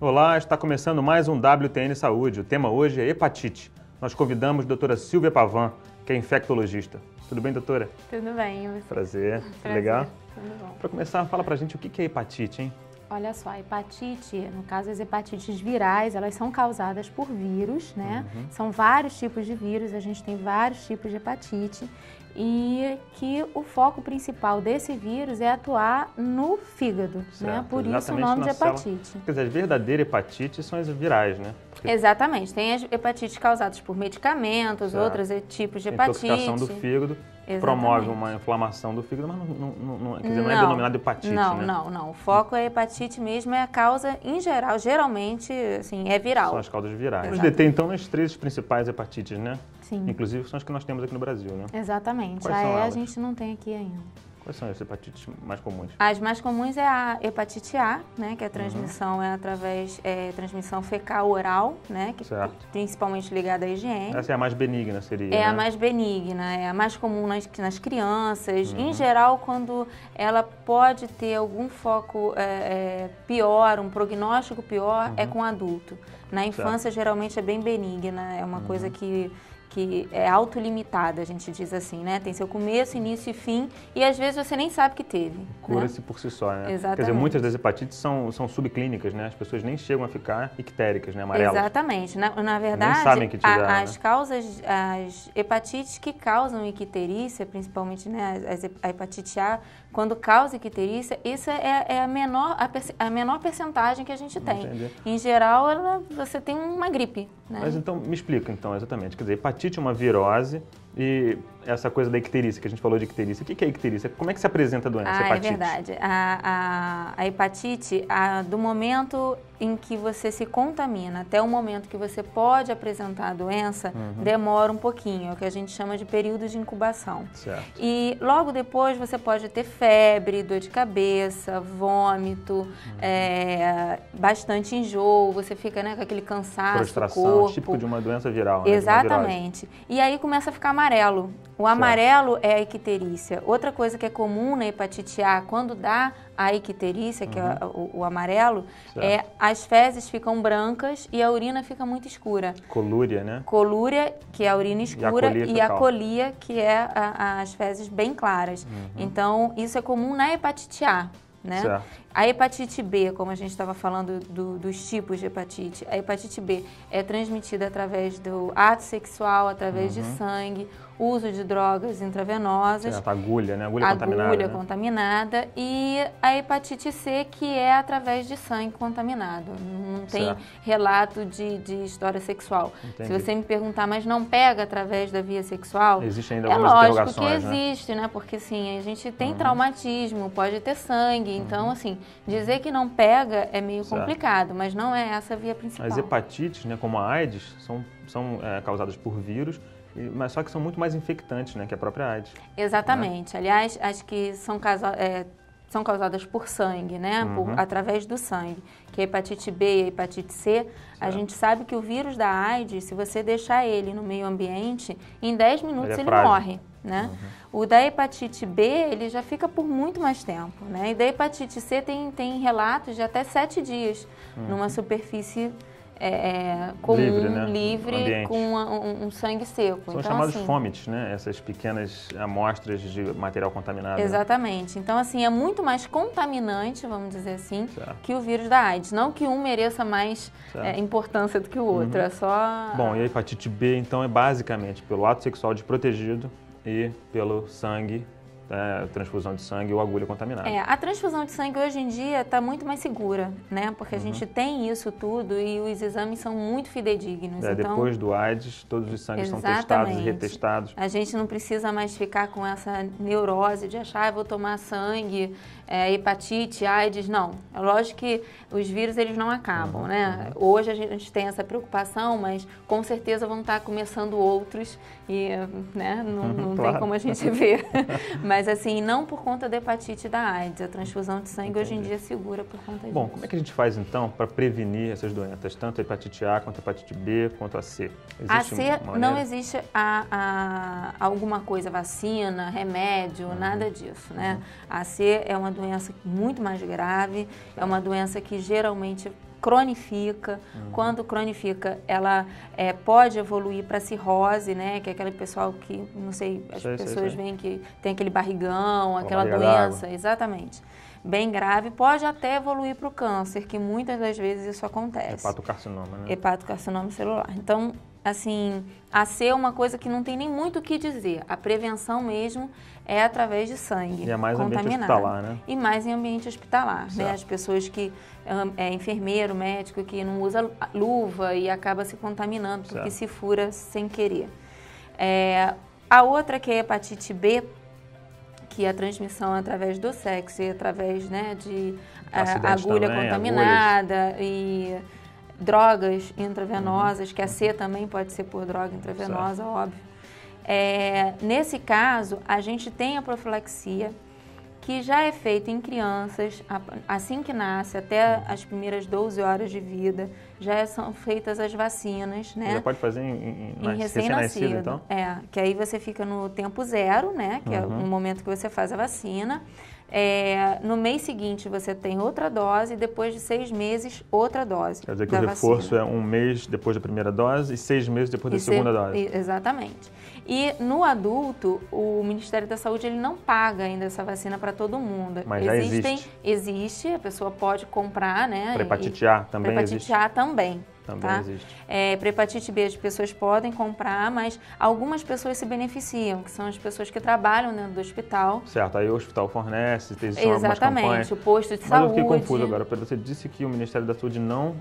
Olá, está começando mais um WTN Saúde. O tema hoje é hepatite. Nós convidamos a doutora Silvia Pavan, que é infectologista. Tudo bem, doutora? Tudo bem, você? Prazer. Legal? Tudo bom. Para começar, fala pra gente o que é hepatite, hein? Olha só, a hepatite, no caso as hepatites virais, elas são causadas por vírus, né? São vários tipos de vírus, a gente tem vários tipos de hepatite e que o foco principal desse vírus é atuar no fígado, né? Por isso o nome de hepatite. Quer dizer, as verdadeiras hepatites são as virais, né? Porque exatamente, tem as hepatites causadas por medicamentos, outros tipos de hepatite. Intoxicação do fígado. Exatamente. Promove uma inflamação do fígado, mas não é denominado hepatite, né? Não. O foco é a hepatite mesmo, é a causa, em geral, geralmente, assim, é viral. São as causas virais. Exatamente. Nós detém, então, as três principais hepatites, né? Sim. Inclusive, são as que nós temos aqui no Brasil, né? Exatamente. Quais são a elas? gente não tem aqui ainda. Quais são as hepatites mais comuns? As mais comuns é a hepatite A, né, que a transmissão é através transmissão fecal oral, né, que principalmente ligada à higiene. Essa é a mais benigna, seria? É, né? a mais benigna, é a mais comum nas crianças. Em geral, quando ela pode ter algum foco pior, um prognóstico pior, é com adulto. Na infância, geralmente é bem benigna, é uma coisa que é autolimitada, a gente diz assim, né? Tem seu começo, início e fim, e às vezes você nem sabe que teve. Cura-se por si só, né? Exatamente. Quer dizer, muitas das hepatites são subclínicas, né? As pessoas nem chegam a ficar ictéricas, né? Amarelas. Exatamente. Na verdade, nem sabem que tiveram, as causas, as hepatites que causam icterícia, principalmente, né, a hepatite A, quando causa icterícia, isso é a menor percentagem que a gente tem. Entendi. Em geral, você tem uma gripe, né? Mas então, me explica então, exatamente. Quer dizer, hepatite é uma virose e essa coisa da icterícia, que a gente falou de icterícia. O que é icterícia? Como é que se apresenta a doença, hepatite? É verdade. A hepatite, do momento em que você se contamina até o momento que você pode apresentar a doença, demora um pouquinho, é o que a gente chama de período de incubação. Certo. E logo depois você pode ter febre, dor de cabeça, vômito, bastante enjoo, você fica, né, com aquele cansaço, frustração, corpo. típico de uma doença viral, né? Exatamente. E aí começa a ficar amarelo. O amarelo é a icterícia. Outra coisa que é comum na hepatite A, quando dá a icterícia, que é o amarelo, as fezes ficam brancas e a urina fica muito escura. Colúria, né? Colúria, que é a urina escura, e a fecal. colia, que é as fezes bem claras. Então, isso é comum na hepatite A, né? Certo. A hepatite B, como a gente estava falando dos tipos de hepatite, a hepatite B é transmitida através do ato sexual, através de sangue, uso de drogas intravenosas. Certo, agulha, né? Agulha contaminada. Agulha né? contaminada. E a hepatite C, que é através de sangue contaminado. Não tem relato de história sexual. Entendi. Se você me perguntar, mas não pega através da via sexual? Existe ainda é algumas lógico que interrogações, existe, né? Porque, sim, a gente tem traumatismo, pode ter sangue. Então, assim, dizer que não pega é meio complicado, mas não é essa a via principal. As hepatites, né, como a AIDS, são causadas por vírus, mas só que são muito mais infectantes, né, que a própria AIDS. Exatamente. Né? Aliás, as que são causadas por sangue, né, através do sangue, que é a hepatite B e a hepatite C, a gente sabe que o vírus da AIDS, se você deixar ele no meio ambiente, em 10 minutos ele morre. Né? O da hepatite B, ele já fica por muito mais tempo, né? E da hepatite C tem relatos de até 7 dias numa superfície comum, livre com um sangue seco. São então, chamados assim, fômites, né? Essas pequenas amostras de material contaminado. Exatamente. Né? Então, assim, é muito mais contaminante, vamos dizer assim, que o vírus da AIDS. Não que um mereça mais importância do que o outro, é só... Bom, e a hepatite B, então, é basicamente pelo ato sexual desprotegido e pelo sangue, transfusão de sangue ou agulha contaminada. A transfusão de sangue hoje em dia está muito mais segura, né? Porque a gente tem isso tudo e os exames são muito fidedignos. Então, depois do AIDS, todos os sangues são testados e retestados. A gente não precisa mais ficar com essa neurose de achar, vou tomar sangue, hepatite, AIDS, não. É lógico que os vírus, eles não acabam, né? Hoje a gente tem essa preocupação, mas com certeza vão estar começando outros e, né, não tem como a gente ver. Mas, assim, não por conta da hepatite da AIDS. A transfusão de sangue hoje em dia é segura por conta disso. Bom, como é que a gente faz, então, para prevenir essas doenças? Tanto a hepatite A, quanto a hepatite B, quanto a C? A C não existe alguma coisa, vacina, remédio, nada disso, né? A C é uma doença muito mais grave, é uma doença que geralmente cronifica. Quando cronifica, ela pode evoluir para cirrose, né? Que é aquele pessoal que, não sei, as pessoas veem que tem aquele barrigão, aquela doença, exatamente, bem grave. Pode até evoluir para o câncer, que muitas das vezes isso acontece. Hepatocarcinoma, né? Hepatocarcinoma celular. Então, assim, a C é uma coisa que não tem nem muito o que dizer. A prevenção mesmo é através de sangue e é mais contaminado. Ambiente hospitalar, né? E mais em ambiente hospitalar, né? As pessoas que enfermeiro, médico, que não usa luva e acaba se contaminando porque se fura sem querer. A outra, que é a hepatite B, que é a transmissão através do sexo e através, né, de agulha também, contaminada e drogas intravenosas, que a C também pode ser por droga intravenosa, óbvio. Nesse caso, a gente tem a profilaxia, que já é feita em crianças, assim que nasce, até as primeiras 12 horas de vida, já são feitas as vacinas, né? Já pode fazer em recém-nascido, então? Que aí você fica no tempo zero, né? Que é no momento que você faz a vacina. No mês seguinte você tem outra dose e depois de 6 meses outra dose. Quer dizer que o reforço é 1 mês depois da primeira dose e 6 meses depois da segunda dose. Exatamente. E no adulto, o Ministério da Saúde ele não paga ainda essa vacina para todo mundo. Mas já existe. Existe, a pessoa pode comprar, né? Para hepatite A também existe? Para hepatite A também. Também existe. Para hepatite B as pessoas podem comprar, mas algumas pessoas se beneficiam, que são as pessoas que trabalham dentro do hospital. Certo, aí o hospital fornece, existem algumas campanhas. Exatamente, o posto de saúde. Mas eu fiquei confuso agora, você disse que o Ministério da Saúde não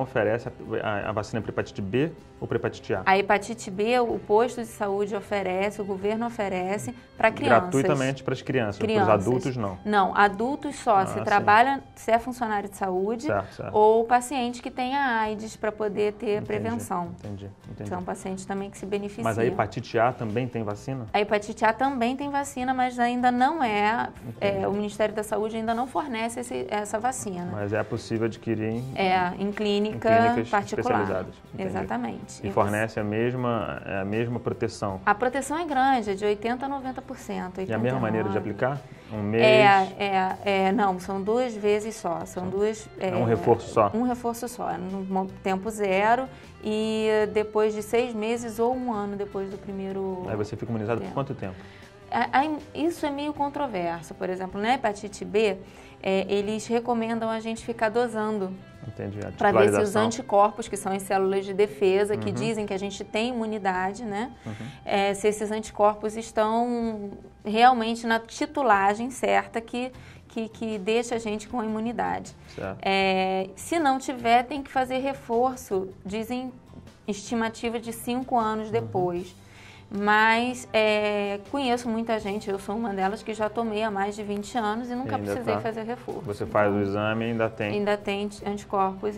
oferece a vacina para hepatite B ou para hepatite A? A hepatite B, o posto de saúde oferece, o governo oferece para crianças. Gratuitamente para as crianças, para os adultos não? Não, adultos só, se é funcionário de saúde ou paciente que tenha AIDS para poder ter prevenção. Entendi. São pacientes também que se beneficiam. Mas a hepatite A também tem vacina? A hepatite A também tem vacina, mas ainda não o Ministério da Saúde ainda não fornece essa vacina. Mas é possível adquirir em clínicas especializadas. Entendi. Exatamente. E fornece a mesma proteção? A proteção é grande, é de 80% a 90%. E a mesma maneira de aplicar? Um mês? Não, são 2 vezes só. São 2... um reforço só? Um reforço só, no tempo zero e depois de 6 meses ou 1 ano depois do primeiro... Aí você fica imunizado por quanto tempo? Isso é meio controverso. Por exemplo, na hepatite B, eles recomendam a gente ficar dosando. Entendi. Para ver se os anticorpos, que são as células de defesa, que dizem que a gente tem imunidade, né? Se esses anticorpos estão realmente na titulagem certa que deixa a gente com a imunidade. Se não tiver, tem que fazer reforço, dizem estimativa de 5 anos depois. Mas conheço muita gente, eu sou uma delas, que já tomei há mais de 20 anos e nunca precisei fazer reforço. Você faz o exame e ainda tem? Ainda tem anticorpos,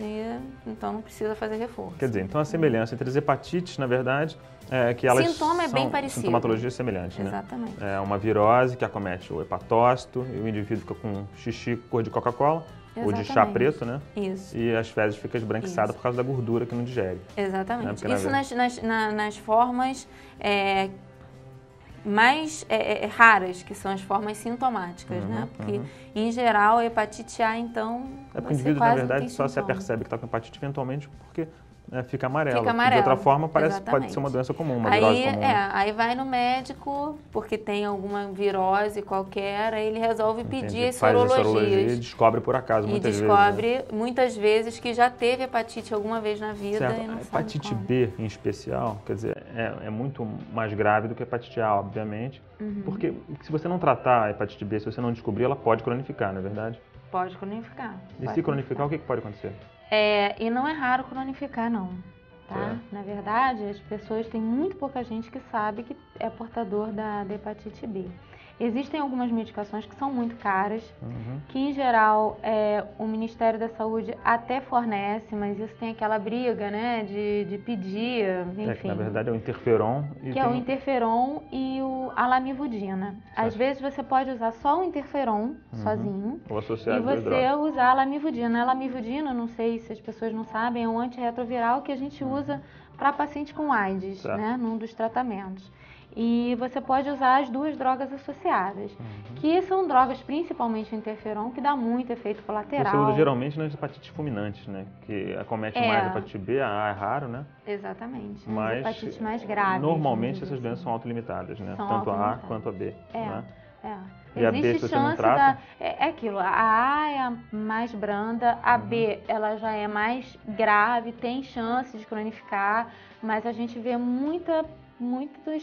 então não precisa fazer reforço. Quer dizer, então a semelhança entre as hepatites, na verdade, é que elas sintoma é bem parecido. Sintomatologia semelhante, né? Exatamente. É uma virose que acomete o hepatócito e o indivíduo fica com xixi cor de Coca-Cola. Ou de chá preto, né? Isso. E as fezes ficam esbranquiçadas por causa da gordura que não digere. Exatamente. Né? Isso nas formas mais raras, que são as formas sintomáticas, né? Porque, em geral, a hepatite A, então, porque o indivíduo, na verdade, só se apercebe que está com hepatite eventualmente porque fica amarelo. Fica amarelo. De outra forma, pode ser uma doença comum, uma virose comum. Aí vai no médico, porque tem alguma virose qualquer, aí ele resolve pedir as sorologias. Faz a sorologia e descobre por acaso, muitas vezes. E descobre, muitas vezes, que já teve hepatite alguma vez na vida e não sabe. A hepatite B, em especial, quer dizer, é muito mais grave do que a hepatite A, obviamente, porque se você não tratar a hepatite B, se você não descobrir, ela pode cronificar, não é verdade? Pode cronificar. E se cronificar, o que pode acontecer? E não é raro cronificar, não. Tá? Na verdade, as pessoas, tem muito pouca gente que sabe que é portador da hepatite B. Existem algumas medicações que são muito caras, que em geral o Ministério da Saúde até fornece, mas isso tem aquela briga, né, de pedir, enfim. Que na verdade é o interferon. É o interferon e a lamivudina. Às vezes você pode usar só o interferon sozinho ou associado e você usar a lamivudina. A lamivudina, não sei se as pessoas não sabem, é um antirretroviral que a gente usa para paciente com AIDS, né, num dos tratamentos. E você pode usar as duas drogas associadas, que são drogas, principalmente o interferon, que dá muito efeito colateral. Você usa geralmente nas hepatites fulminantes, né? Que acomete mais a hepatite B, a A é raro, né? Exatamente, mas nas hepatites mais graves. Normalmente essas doenças são autolimitadas, né? Tanto a A quanto a B. Né? E a B, se você não trata... É aquilo, a A é a mais branda, a B ela já é mais grave, tem chance de cronificar, mas a gente vê muitas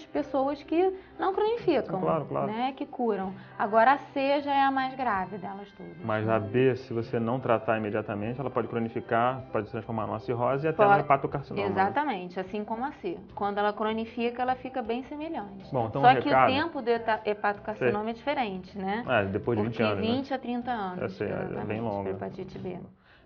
pessoas que não cronificam, claro. né, que curam. Agora a C já é a mais grave delas todas. Mas a B, se você não tratar imediatamente, ela pode cronificar, pode se transformar numa cirrose e até no hepatocarcinoma. Exatamente, assim como a C. Quando ela cronifica, ela fica bem semelhante. Bom, então só que o tempo do hepatocarcinoma é diferente, né? Depois de 20 anos, 20 a 30 anos. Eu sei, é bem longo. Para hepatite B.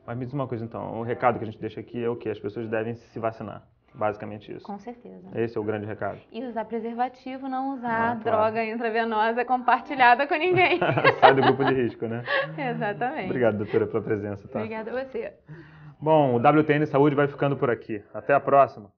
Mas me diz uma coisa então, o recado que a gente deixa aqui é o quê? As pessoas devem se vacinar. Basicamente isso. Com certeza. Esse é o grande recado. E usar preservativo, não usar droga intravenosa compartilhada com ninguém. Sai do grupo de risco, né? Exatamente. Obrigado, doutora, pela presença. Tá? Obrigada a você. Bom, o WTN Saúde vai ficando por aqui. Até a próxima.